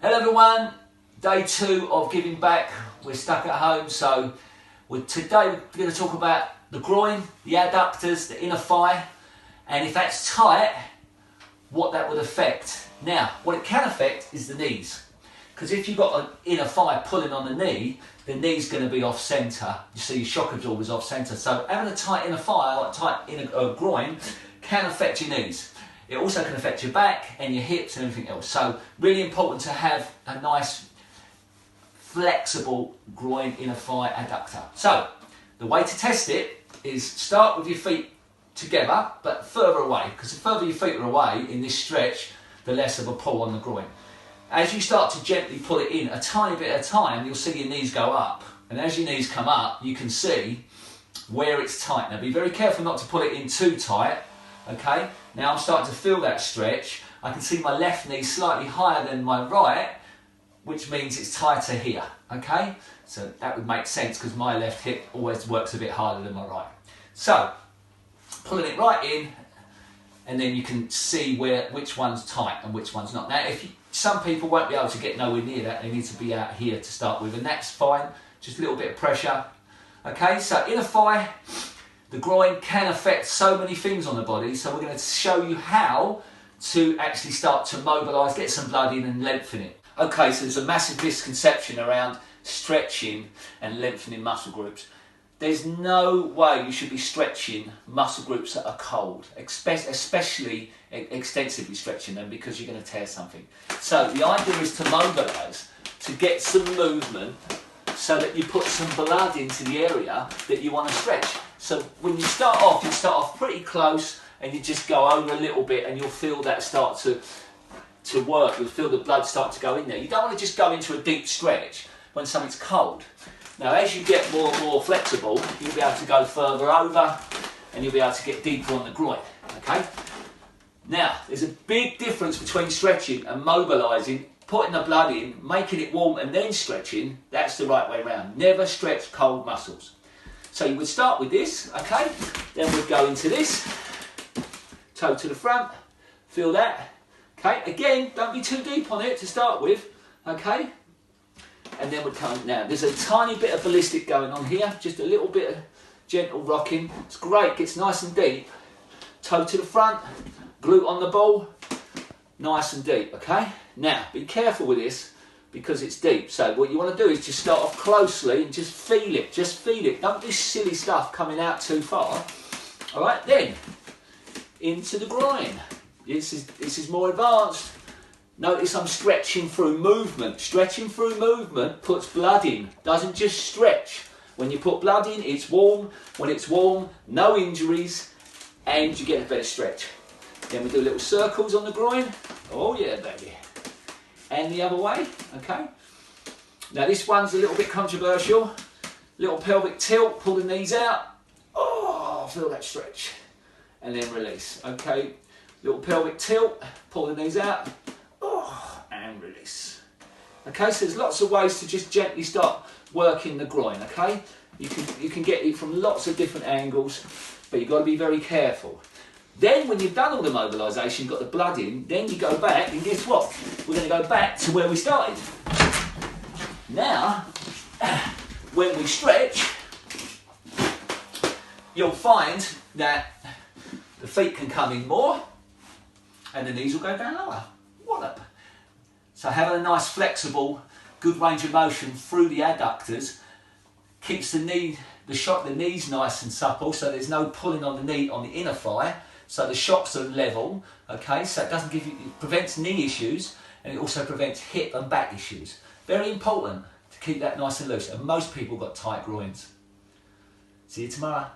Hello everyone, day 2 of giving back. We're stuck at home, so today we're going to talk about the groin, the adductors, the inner thigh, and if that's tight, what that would affect. Now, what it can affect is the knees, because if you've got an inner thigh pulling on the knee's going to be off centre. You see, your shock absorber is off centre, so having a tight inner thigh or a tight inner groin can affect your knees. It also can affect your back and your hips and everything else. So really important to have a nice flexible groin inner thigh adductor. So the way to test it is start with your feet together but further away, because the further your feet are away in this stretch, the less of a pull on the groin. As you start to gently pull it in a tiny bit at a time, you'll see your knees go up, and as your knees come up you can see where it's tight. Now be very careful not to pull it in too tight. Okay, now I'm starting to feel that stretch. I can see my left knee slightly higher than my right, which means it's tighter here. Okay, so that would make sense because my left hip always works a bit harder than my right. So pulling it right in, and then you can see which one's tight and which one's not. Now, some people won't be able to get nowhere near that. They need to be out here to start with, and that's fine. Just a little bit of pressure. Okay, so inner thigh. The groin can affect so many things on the body, so we're going to show you how to actually start to mobilise, get some blood in and lengthen it. Okay, so there's a massive misconception around stretching and lengthening muscle groups. There's no way you should be stretching muscle groups that are cold, especially extensively stretching them, because you're going to tear something. So the idea is to mobilise, to get some movement, so that you put some blood into the area that you want to stretch. So when you start off pretty close, and you just go over a little bit, and you'll feel that start to work. You'll feel the blood start to go in there. You don't want to just go into a deep stretch when something's cold. Now, as you get more and more flexible, you'll be able to go further over, and you'll be able to get deeper on the groin. Okay. Now, there's a big difference between stretching and mobilising. Putting the blood in, making it warm and then stretching, that's the right way around. Never stretch cold muscles. So you would start with this, okay? Then we'd go into this. Toe to the front, feel that. Okay, again, don't be too deep on it to start with, okay? And then we'd come, now there's a tiny bit of ballistic going on here, just a little bit of gentle rocking. It's great, gets nice and deep. Toe to the front, glute on the ball, nice and deep, okay? Now, be careful with this because it's deep. So what you want to do is just start off closely and just feel it. Just feel it. Don't do silly stuff coming out too far. All right, then into the groin. This is more advanced. Notice I'm stretching through movement. Stretching through movement puts blood in. Doesn't just stretch. When you put blood in, it's warm. When it's warm, no injuries, and you get a better stretch. Then we do little circles on the groin. Oh yeah, baby. And the other way, okay? Now this one's a little bit controversial. Little pelvic tilt, pull the knees out. Oh, feel that stretch. And then release, okay? Little pelvic tilt, pull the knees out. Oh, and release. Okay, so there's lots of ways to just gently start working the groin, okay? You can get it from lots of different angles, but you've got to be very careful. Then when you've done all the mobilisation, you've got the blood in, then you go back, and guess what? We're going to go back to where we started. Now, when we stretch, you'll find that the feet can come in more, and the knees will go down lower. Wallop. So having a nice flexible, good range of motion through the adductors keeps the knees nice and supple, so there's no pulling on the knee on the inner thigh. So the shocks are level, okay, so it prevents knee issues, and it also prevents hip and back issues. Very important to keep that nice and loose, and most people got tight groins. See you tomorrow.